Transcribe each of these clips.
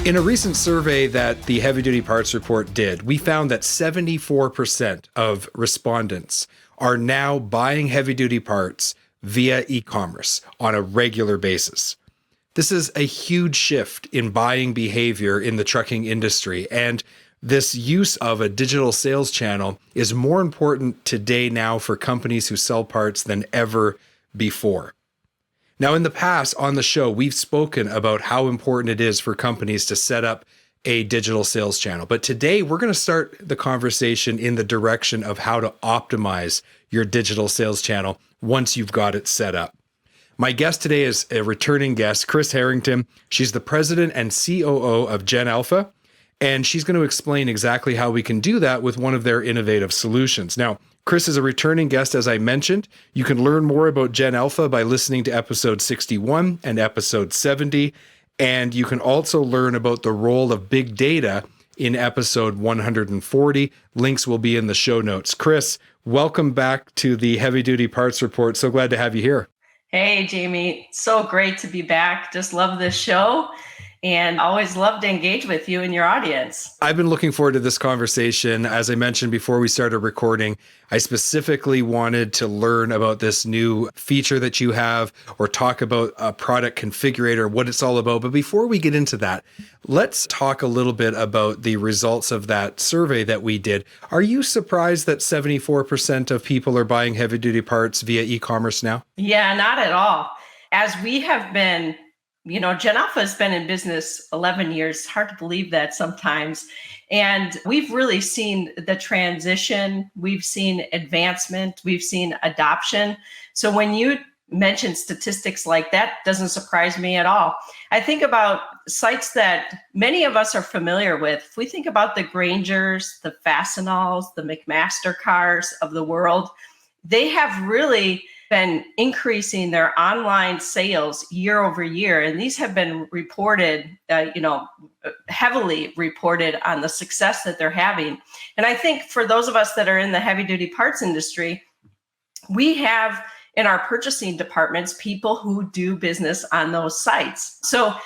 In a recent survey that the Heavy Duty Parts Report did, we found that 74% of respondents are now buying heavy duty parts via e-commerce on a regular basis. This is a huge shift in buying behavior in the trucking industry, and this use of a digital sales channel is more important today now for companies who sell parts than ever before. Now, in the past on the show, we've spoken about how important it is for companies to set up a digital sales channel. But today, we're going to start the conversation in the direction of how to optimize your digital sales channel once you've got it set up. My guest today is a returning guest, Chris Harrington. She's the president and COO of Gen Alpha, and she's going to explain exactly how we can do that with one of their innovative solutions. Now, Chris is a returning guest, as I mentioned. You can learn more about Gen Alpha by listening to episode 61 and episode 70. And you can also learn about the role of big data in episode 140. Links will be in the show notes. Chris, welcome back to the Heavy Duty Parts Report. So glad to have you here. Hey, Jamie. So great to be back. Just love this show. And always love to engage with you and your audience. I've been looking forward to this conversation. As I mentioned before we started recording, I specifically wanted to learn about this new feature that you have or talk about a product configurator, what it's all about. But before we get into that, let's talk a little bit about the results of that survey that we did. Are you surprised that 74% of people are buying heavy duty parts via e-commerce now? Yeah, not at all. As we have been Gen Alpha has been in business 11 years. Hard to believe that sometimes. And we've really seen the transition. We've seen advancement. We've seen adoption. So when you mention statistics like that, doesn't surprise me at all. I think about sites that many of us are familiar with. If we think about the Grangers, the Fastenals, the McMaster cars of the world, they have really been increasing their online sales year over year. And these have been reported, heavily reported on the success that they're having. And I think for those of us that are in the heavy duty parts industry, we have in our purchasing departments, people who do business on those sites. So,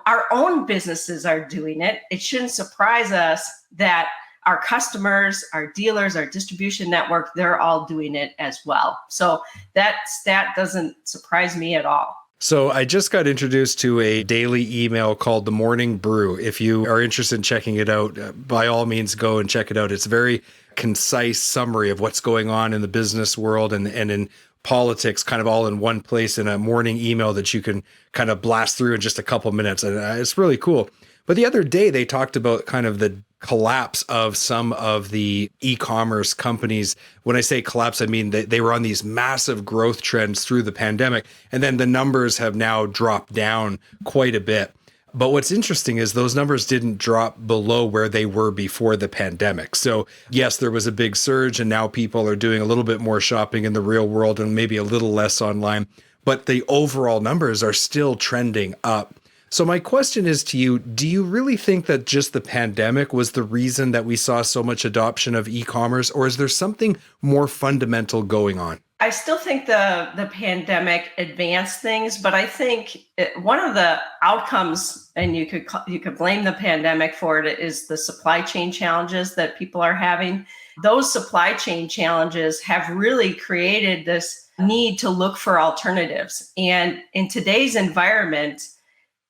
our own businesses are doing it. It shouldn't surprise us that our customers, our dealers, our distribution network, they're all doing it as well. So that stat doesn't surprise me at all. So I just got introduced to a daily email called The Morning Brew. If you are interested in checking it out, by all means, go and check it out. It's a very concise summary of what's going on in the business world and in politics, kind of all in one place in a morning email that you can kind of blast through in just a couple minutes. And it's really cool. But the other day, they talked about kind of the collapse of some of the e-commerce companies. When I say collapse, I mean they were on these massive growth trends through the pandemic, and then the numbers have now dropped down quite a bit. But what's interesting is those numbers didn't drop below where they were before the pandemic. So yes, there was a big surge, and now people are doing a little bit more shopping in the real world and maybe a little less online, but the overall numbers are still trending up. So my question is to you, do you really think that just the pandemic was the reason that we saw so much adoption of e-commerce, or is there something more fundamental going on? I still think the pandemic advanced things, but I think one of the outcomes, and you could blame the pandemic for it, is the supply chain challenges that people are having. Those supply chain challenges have really created this need to look for alternatives. And in today's environment,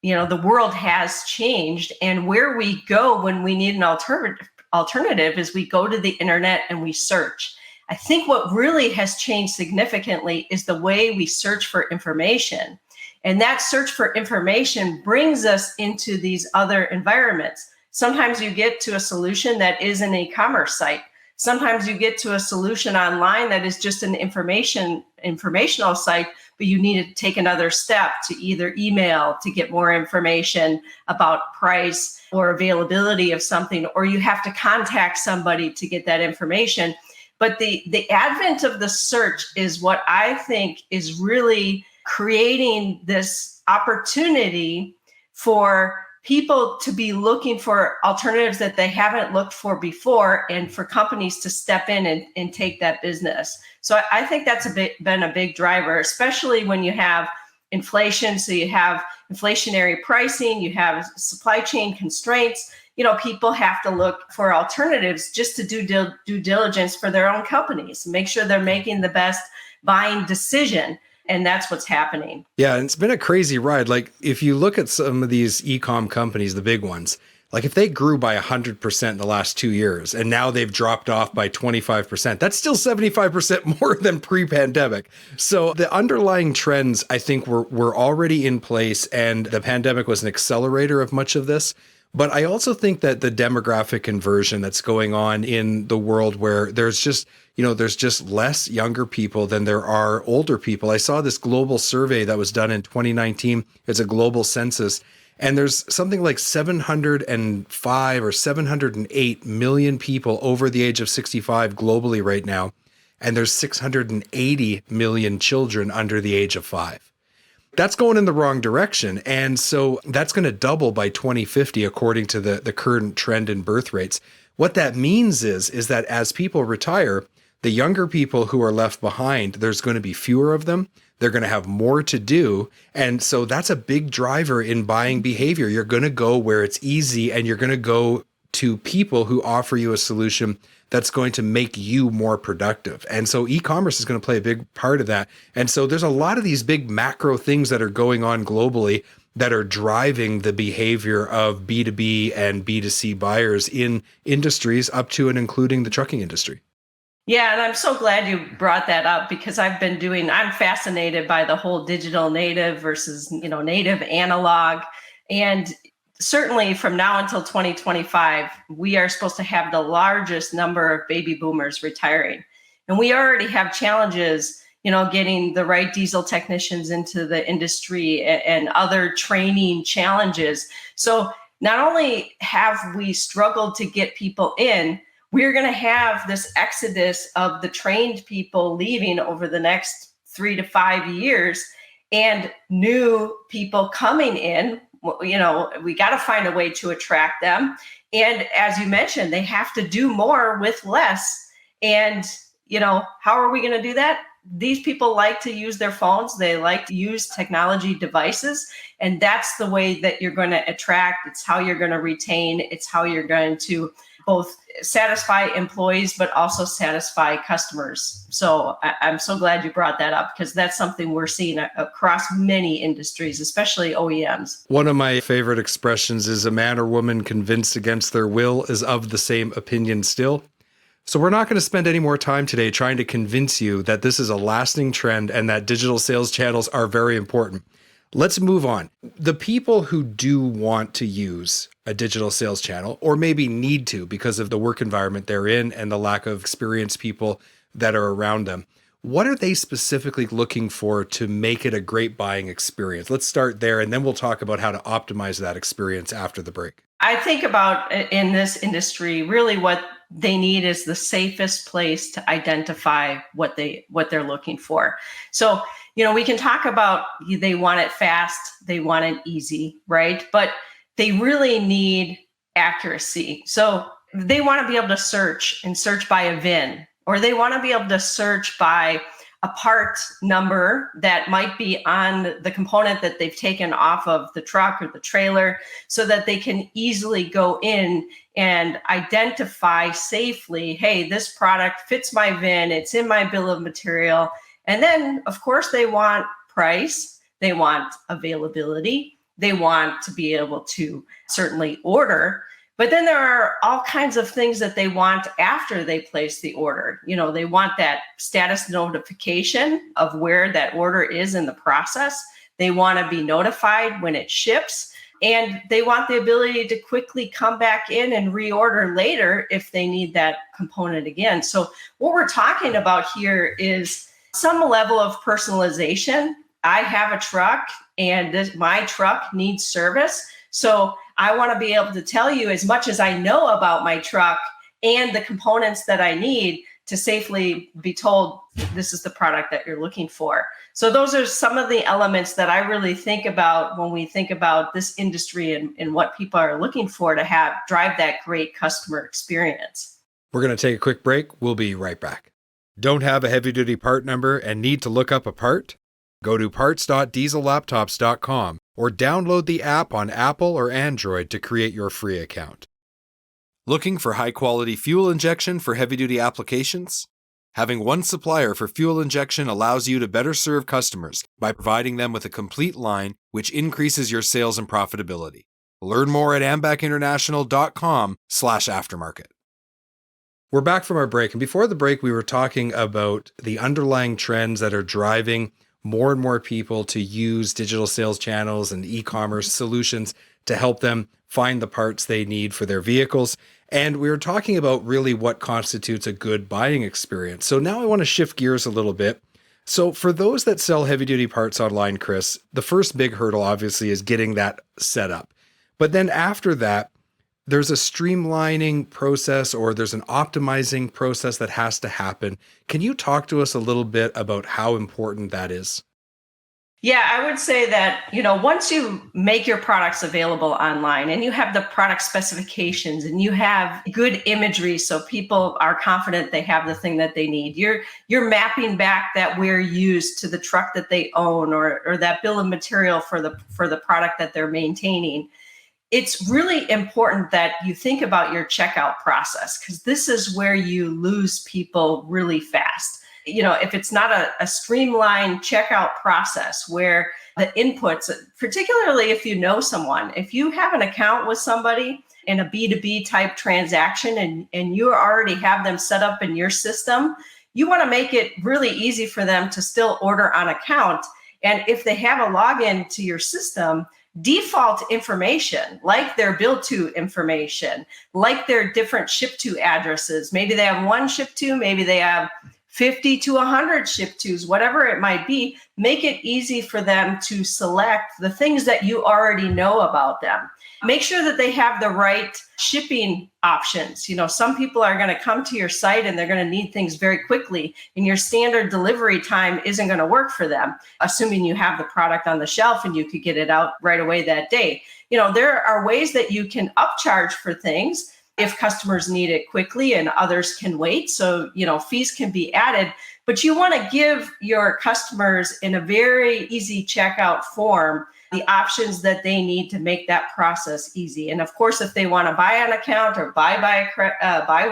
the world has changed, and where we go when we need an alternative is we go to the internet and we search. I think what really has changed significantly is the way we search for information. And that search for information brings us into these other environments. Sometimes you get to a solution that is an e-commerce site. Sometimes you get to a solution online that is just an informational site, but you need to take another step to either email to get more information about price or availability of something, or you have to contact somebody to get that information. But the advent of the search is what I think is really creating this opportunity for people to be looking for alternatives that they haven't looked for before, and for companies to step in and take that business. So I think that's been a big driver, especially when you have inflation. So you have inflationary pricing, you have supply chain constraints. People have to look for alternatives just to do due diligence for their own companies, make sure they're making the best buying decision. And that's what's happening. Yeah, and it's been a crazy ride. Like if you look at some of these e-com companies, the big ones, like if they grew by 100% in the last 2 years and now they've dropped off by 25%, that's still 75% more than pre-pandemic. So the underlying trends, I think, were already in place, and the pandemic was an accelerator of much of this. But I also think that the demographic conversion that's going on in the world, where there's just less younger people than there are older people. I saw this global survey that was done in 2019. It's a global census. And there's something like 705 or 708 million people over the age of 65 globally right now. And there's 680 million children under the age of 5. That's going in the wrong direction. And so that's going to double by 2050, according to the current trend in birth rates. What that means is that as people retire, the younger people who are left behind, there's going to be fewer of them. They're going to have more to do. And so that's a big driver in buying behavior. You're going to go where it's easy, and you're going to go to people who offer you a solution that's going to make you more productive. And so e-commerce is going to play a big part of that. And so there's a lot of these big macro things that are going on globally that are driving the behavior of B2B and B2C buyers in industries up to and including the trucking industry. Yeah, and I'm so glad you brought that up, because I'm fascinated by the whole digital native versus, native analog. And certainly from now until 2025, we are supposed to have the largest number of baby boomers retiring. And we already have challenges, getting the right diesel technicians into the industry and other training challenges. So not only have we struggled to get people in, we're going to have this exodus of the trained people leaving over the next 3 to 5 years, and new people coming in. We got to find a way to attract them. And as you mentioned, they have to do more with less. And, how are we going to do that? These people like to use their phones. They like to use technology devices. And that's the way that you're going to attract. It's how you're going to retain. It's how you're going to both satisfy employees, but also satisfy customers. So I'm so glad you brought that up, because that's something we're seeing across many industries, especially OEMs. One of my favorite expressions is, a man or woman convinced against their will is of the same opinion still. So we're not going to spend any more time today trying to convince you that this is a lasting trend and that digital sales channels are very important. Let's move on. The people who do want to use a digital sales channel, or maybe need to because of the work environment they're in and the lack of experienced people that are around them, what are they specifically looking for to make it a great buying experience? Let's start there, and then we'll talk about how to optimize that experience after the break. I think about, in this industry, really what they need is the safest place to identify what they're looking for. So, we can talk about they want it fast, they want it easy, right? But they really need accuracy. So they want to be able to search by a VIN, or they want to be able to search by a part number that might be on the component that they've taken off of the truck or the trailer, so that they can easily go in and identify safely, hey, this product fits my VIN, it's in my bill of material. And then, of course, they want price, they want availability, they want to be able to certainly order. But then there are all kinds of things that they want after they place the order. They want that status notification of where that order is in the process. They want to be notified when it ships. And they want the ability to quickly come back in and reorder later if they need that component again. So what we're talking about here is some level of personalization. I have a truck, and my truck needs service. So I want to be able to tell you as much as I know about my truck and the components that I need to safely be told this is the product that you're looking for. So those are some of the elements that I really think about when we think about this industry and what people are looking for to drive that great customer experience. We're going to take a quick break. We'll be right back. Don't have a heavy-duty part number and need to look up a part? Go to parts.diesellaptops.com or download the app on Apple or Android to create your free account. Looking for high-quality fuel injection for heavy-duty applications? Having one supplier for fuel injection allows you to better serve customers by providing them with a complete line, which increases your sales and profitability. Learn more at ambackinternational.com/aftermarket. We're back from our break, and before the break, we were talking about the underlying trends that are driving more and more people to use digital sales channels and e-commerce solutions to help them find the parts they need for their vehicles. And we were talking about really what constitutes a good buying experience. So now I want to shift gears a little bit. So for those that sell heavy-duty parts online, Chris, the first big hurdle obviously is getting that set up. But then after that, there's a streamlining process or there's an optimizing process that has to happen. Can you talk to us a little bit about how important that is? Yeah, I would say that, once you make your products available online and you have the product specifications and you have good imagery so people are confident they have the thing that they need, you're mapping back that wear used to the truck that they own or that bill of material for the product that they're maintaining. It's really important that you think about your checkout process, because this is where you lose people really fast. If it's not a streamlined checkout process where the inputs, particularly if you know someone, if you have an account with somebody in a B2B type transaction and you already have them set up in your system, you want to make it really easy for them to still order on account. And if they have a login to your system, default information, like their bill to information, like their different ship to addresses, maybe they have one ship to, maybe they have 50 to 100 ship tos, whatever it might be, make it easy for them to select the things that you already know about them. Make sure that they have the right shipping options. Some people are going to come to your site and they're going to need things very quickly, and your standard delivery time isn't going to work for them, assuming you have the product on the shelf and you could get it out right away that day. There are ways that you can upcharge for things if customers need it quickly and others can wait. So, fees can be added, but you want to give your customers in a very easy checkout form the options that they need to make that process easy. And of course, if they want to buy on account or buy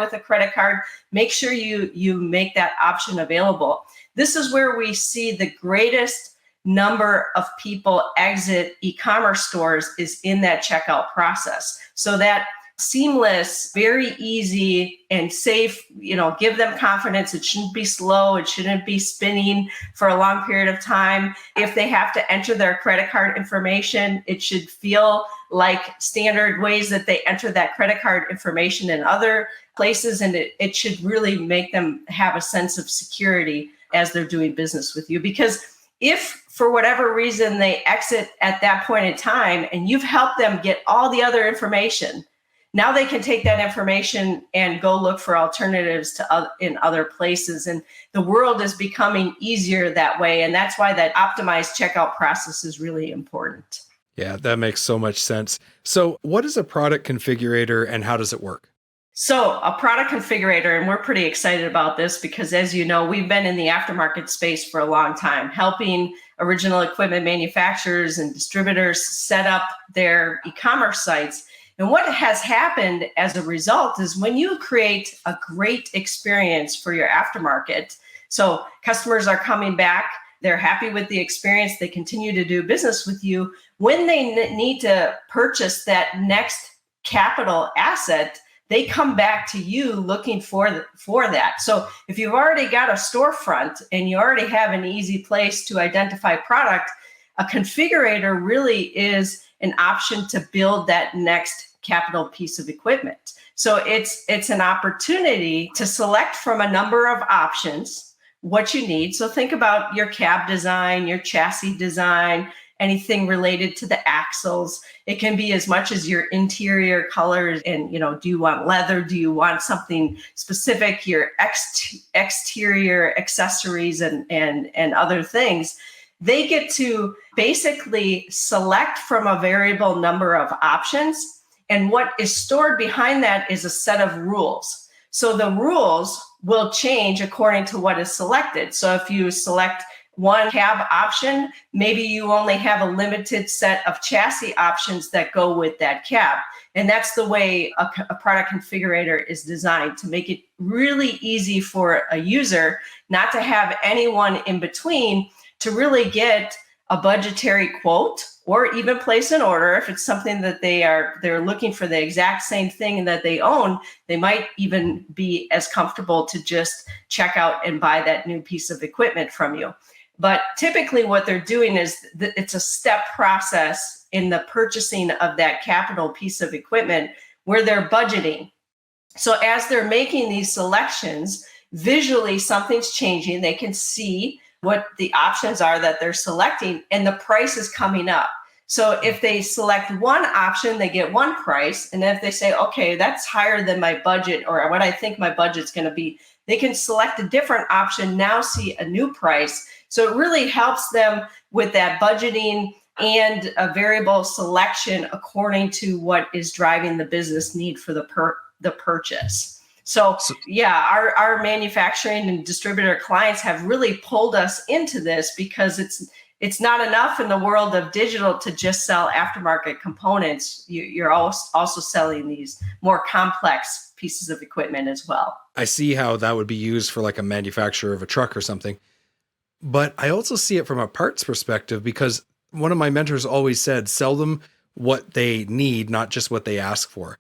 with a credit card, make sure you make that option available. This is where we see the greatest number of people exit e-commerce stores is in that checkout process. So that seamless, very easy and safe, give them confidence. It shouldn't be slow. It shouldn't be spinning for a long period of time. If they have to enter their credit card information, it should feel like standard ways that they enter that credit card information in other places. And it should really make them have a sense of security as they're doing business with you. Because if for whatever reason they exit at that point in time and you've helped them get all the other information, now they can take that information and go look for alternatives in other places. And the world is becoming easier that way. And that's why that optimized checkout process is really important. Yeah, that makes so much sense. So what is a product configurator and how does it work? So a product configurator, and we're pretty excited about this because, as you know, we've been in the aftermarket space for a long time, helping original equipment manufacturers and distributors set up their e-commerce sites. And what has happened as a result is when you create a great experience for your aftermarket, so customers are coming back, they're happy with the experience, they continue to do business with you. When they need to purchase that next capital asset, they come back to you looking for that. So if you've already got a storefront and you already have an easy place to identify product, a configurator really is an option to build that next capital piece of equipment. So it's an opportunity to select from a number of options what you need. So think about your cab design, your chassis design, anything related to the axles. It can be as much as your interior colors and, do you want leather? Do you want something specific? Your exterior accessories and other things. They get to basically select from a variable number of options. And what is stored behind that is a set of rules. So the rules will change according to what is selected. So if you select one cab option, maybe you only have a limited set of chassis options that go with that cab. And that's the way a product configurator is designed, to make it really easy for a user not to have anyone in between, to really get a budgetary quote or even place an order. If it's something that they're looking for the exact same thing that they own, they might even be as comfortable to just check out and buy that new piece of equipment from you. But typically what they're doing is it's a step process in the purchasing of that capital piece of equipment where they're budgeting. So as they're making these selections, visually something's changing. They can see what the options are that they're selecting, and the price is coming up. So if they select one option, they get one price. And if they say, okay, that's higher than my budget or what I think my budget's going to be, they can select a different option, now see a new price. So it really helps them with that budgeting and a variable selection according to what is driving the business need for the purchase. So yeah, our manufacturing and distributor clients have really pulled us into this, because it's not enough in the world of digital to just sell aftermarket components. You're also selling these more complex pieces of equipment as well. I see how that would be used for like a manufacturer of a truck or something. But I also see it from a parts perspective, because one of my mentors always said, sell them what they need, not just what they ask for.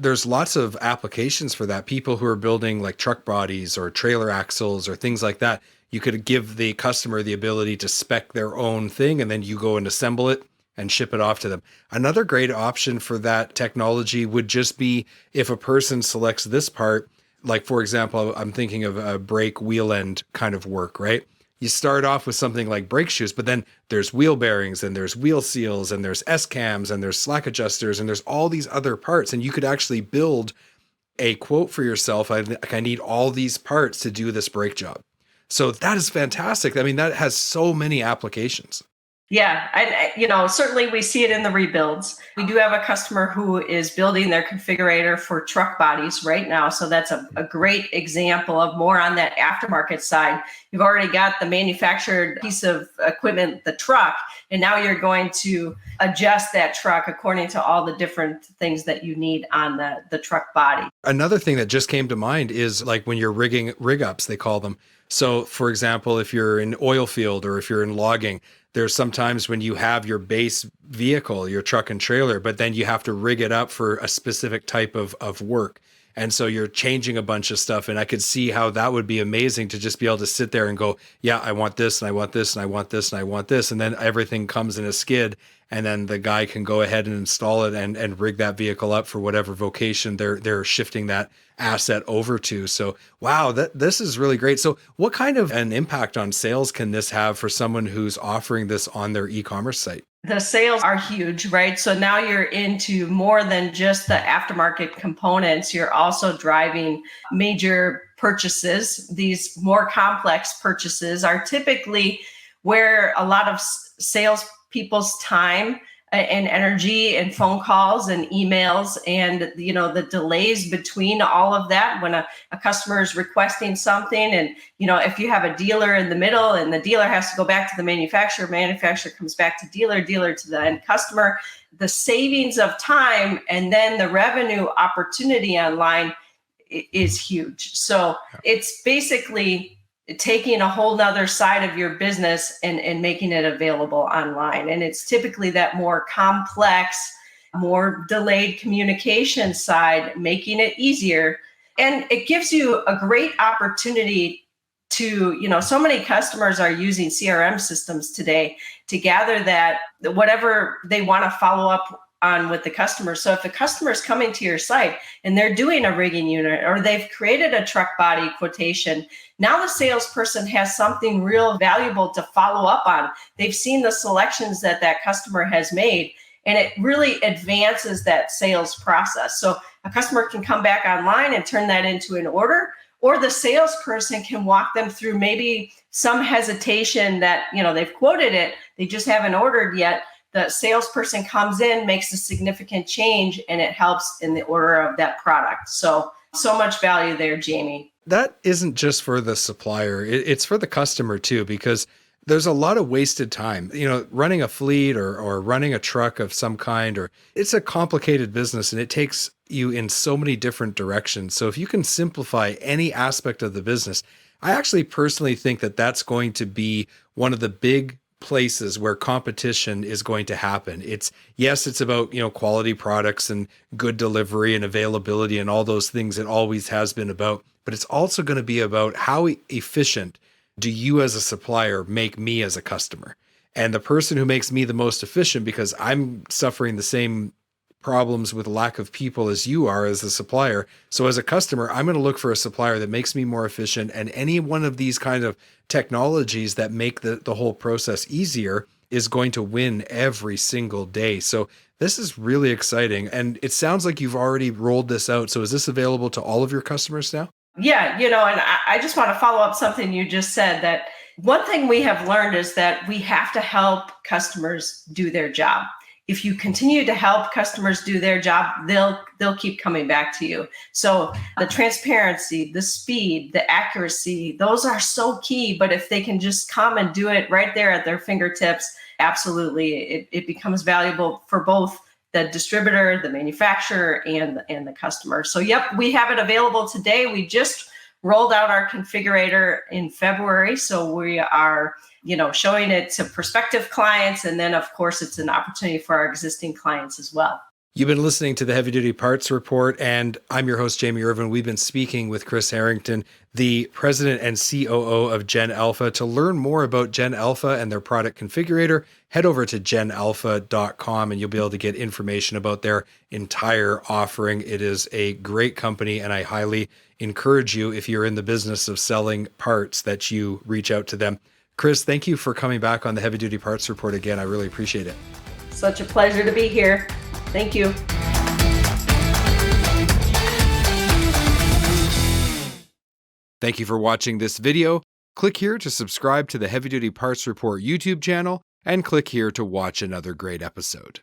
There's lots of applications for that. People who are building like truck bodies or trailer axles or things like that, you could give the customer the ability to spec their own thing, and then you go and assemble it and ship it off to them. Another great option for that technology would just be if a person selects this part, like for example, I'm thinking of a brake wheel end kind of work, right? You start off with something like brake shoes, but then there's wheel bearings and there's wheel seals and there's S-cams and there's slack adjusters and there's all these other parts. And you could actually build a quote for yourself. I need all these parts to do this brake job. So that is fantastic. I mean, that has so many applications. Yeah, and certainly we see it in the rebuilds. We do have a customer who is building their configurator for truck bodies right now. So that's a great example of more on that aftermarket side. You've already got the manufactured piece of equipment, the truck, and now you're going to adjust that truck according to all the different things that you need on the truck body. Another thing that just came to mind is like when you're rigging rig ups, they call them. So for example, if you're in oil field or if you're in logging, there's sometimes when you have your base vehicle, your truck and trailer, but then you have to rig it up for a specific type of work. And so you're changing a bunch of stuff. And I could see how that would be amazing to just be able to sit there and go, yeah, I want this and I want this and I want this and I want this. And then everything comes in a skid. And then the guy can go ahead and install it and rig that vehicle up for whatever vocation they're shifting that asset over to. So, wow, this is really great. So what kind of an impact on sales can this have for someone who's offering this on their e-commerce site? The sales are huge, right? So now you're into more than just the aftermarket components. You're also driving major purchases. These more complex purchases are typically where a lot of sales people's time and energy and phone calls and emails and the delays between all of that when a customer is requesting something, and if you have a dealer in the middle and the dealer has to go back to the manufacturer comes back to dealer to the end customer, the savings of time and then the revenue opportunity online is huge. So it's basically taking a whole nother side of your business and making it available online. And it's typically that more complex, more delayed communication side, making it easier. And it gives you a great opportunity to, so many customers are using CRM systems today to gather that whatever they want to follow up on with the customer. So if the customer is coming to your site and they're doing a rigging unit or they've created a truck body quotation, now the salesperson has something real valuable to follow up on. They've seen the selections that customer has made, and it really advances that sales process. So a customer can come back online and turn that into an order, or the salesperson can walk them through maybe some hesitation that, they've quoted it, they just haven't ordered yet. The salesperson comes in, makes a significant change, and it helps in the order of that product. So much value there, Jamie. That isn't just for the supplier. It's for the customer too, because There's a lot of wasted time, running a fleet or running a truck of some kind, or it's a complicated business and it takes you in so many different directions. So if you can simplify any aspect of the business, I actually personally think that that's going to be one of the big places where competition is going to happen. It's about, quality products and good delivery and availability and all those things it always has been about, but it's also going to be about how efficient do you as a supplier make me as a customer? And the person who makes me the most efficient, because I'm suffering the same problems with lack of people as you are as a supplier. So as a customer, I'm going to look for a supplier that makes me more efficient. And any one of these kind of technologies that make the whole process easier is going to win every single day. So this is really exciting. And it sounds like you've already rolled this out. So is this available to all of your customers now? Yeah, and I just want to follow up something you just said, that one thing we have learned is that we have to help customers do their job. If you continue to help customers do their job, they'll keep coming back to you. So the transparency, the speed, the accuracy, those are so key. But if they can just come and do it right there at their fingertips, absolutely, it becomes valuable for both the distributor, the manufacturer, and the customer. So yep, we have it available today. We just rolled out our configurator in February. So we are, showing it to prospective clients. And then of course, it's an opportunity for our existing clients as well. You've been listening to the Heavy Duty Parts Report, and I'm your host, Jamie Irvin. We've been speaking with Chris Harrington, the president and COO of Gen Alpha. To learn more about Gen Alpha and their product configurator, head over to genalpha.com and you'll be able to get information about their entire offering. It is a great company, and I highly encourage you, if you're in the business of selling parts, that you reach out to them. Chris, thank you for coming back on the Heavy Duty Parts Report again. I really appreciate it. Such a pleasure to be here. Thank you. Thank you for watching this video. Click here to subscribe to the Heavy Duty Parts Report YouTube channel, and click here to watch another great episode.